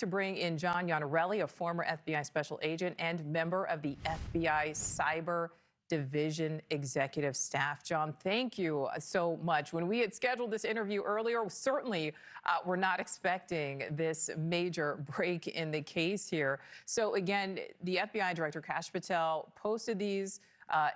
to bring in John Iannarelli, a former FBI special agent and member of the FBI Cyber Division Executive Staff. John, thank you so much. When we had scheduled this interview earlier, certainly we're not expecting this major break in the case here. So again, the FBI Director Kash Patel posted these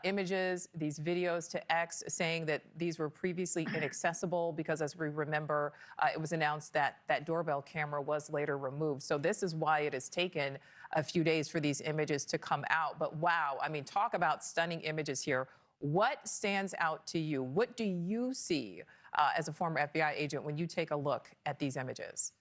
images, these videos to X, saying that these were previously inaccessible because, as we remember, it was announced that that doorbell camera was later removed. So this is why it has taken a few days for these images to come out. But wow, I mean, talk about stunning images here. What stands out to you? What do you see as a former FBI agent when you take a look at these images?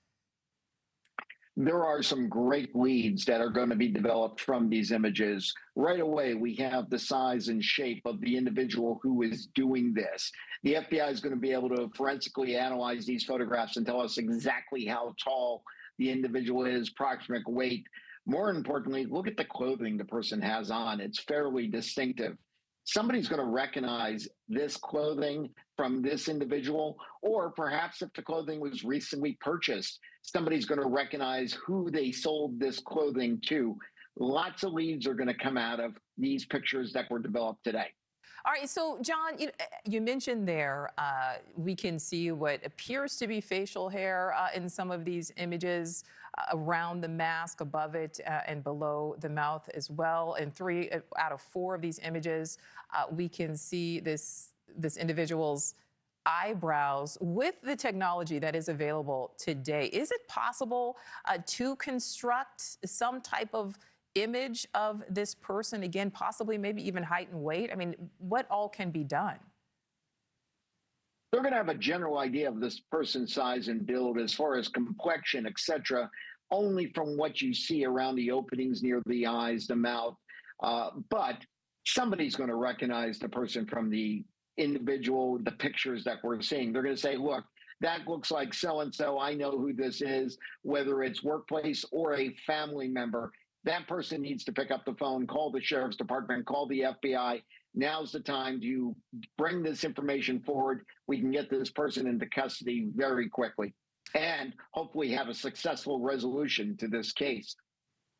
There are some great leads that are going to be developed from these images. Right away, we have the size and shape of the individual who is doing this. The FBI is going to be able to forensically analyze these photographs and tell us exactly how tall the individual is, approximate weight. More importantly, look at the clothing the person has on. It's fairly distinctive. Somebody's going to recognize this clothing from this individual, or perhaps if the clothing was recently purchased, somebody's going to recognize who they sold this clothing to. Lots of leads are going to come out of these pictures that were developed today. All right, so John, you mentioned there we can see what appears to be facial hair in some of these images around the mask, above it, and below the mouth as well. In 3 out of 4 of these images, we can see this individual's eyebrows. With the technology that is available today, is it possible to construct some type of image of this person, again, possibly maybe even height and weight? I mean, what all can be done? They're going to have a general idea of this person's size and build as far as complexion, etc., only from what you see around the openings near the eyes, the mouth. But somebody's going to recognize the person from the individual, the pictures that we're seeing. They're going to say, look, that looks like so-and-so. I know who this is, whether it's workplace or a family member. That person needs to pick up the phone, call the sheriff's department, call the FBI. Now's the time to bring this information forward. We can get this person into custody very quickly and hopefully have a successful resolution to this case.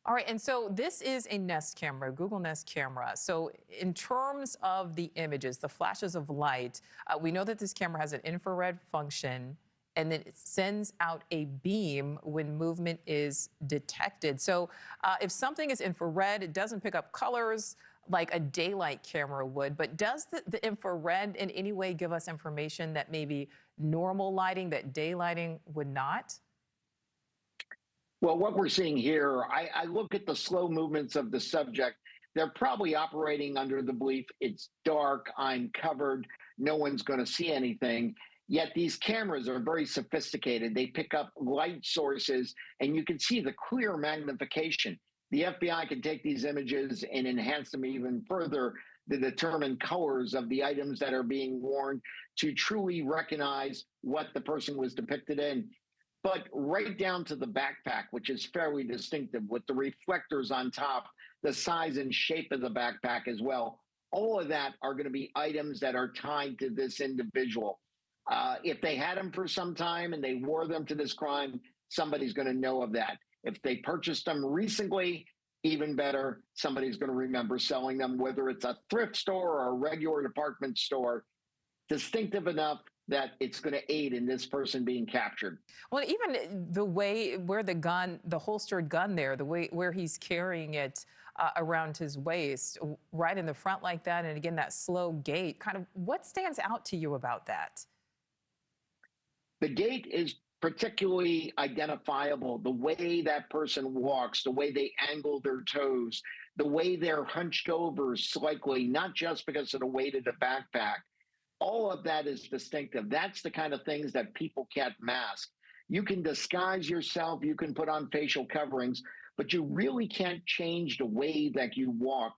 All right, and so this is a Nest camera, Google Nest camera. So in terms of the images, the flashes of light, we know that this camera has an infrared function, and then it sends out a beam when movement is detected. So if something is infrared, it doesn't pick up colors like a daylight camera would, but does the infrared in any way give us information that maybe normal lighting, that daylighting would not? Well, what we're seeing here, I look at the slow movements of the subject. They're probably operating under the belief it's dark, I'm covered, no one's going to see anything. Yet these cameras are very sophisticated. They pick up light sources, and you can see the clear magnification. The FBI can take these images and enhance them even further to determine colors of the items that are being worn to truly recognize what the person was depicted in. But right down to the backpack, which is fairly distinctive with the reflectors on top, the size and shape of the backpack as well. All of that are going to be items that are tied to this individual. If they had them for some time and they wore them to this crime, somebody's going to know of that. If they purchased them recently, even better, somebody's going to remember selling them, whether it's a thrift store or a regular department store, distinctive enough that it's going to aid in this person being captured. Well, even the way where the gun, the holstered gun there, the way where he's carrying it around his waist, right in the front like that, and again, that slow gait, kind of what stands out to you about that? The gait is particularly identifiable. The way that person walks, the way they angle their toes, the way they're hunched over slightly, not just because of the weight of the backpack. All of that is distinctive. That's the kind of things that people can't mask. You can disguise yourself, you can put on facial coverings, but you really can't change the way that you walk,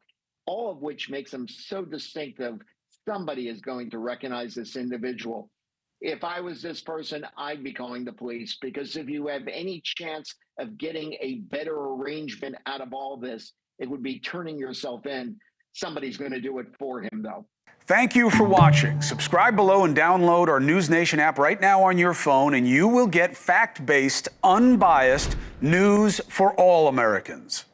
all of which makes them so distinctive. Somebody is going to recognize this individual. If I was this person, I'd be calling the police, because if you have any chance of getting a better arrangement out of all this, it would be turning yourself in. Somebody's going to do it for him, though. Thank you for watching. Subscribe below and download our NewsNation app right now on your phone, and you will get fact-based, unbiased news for all Americans.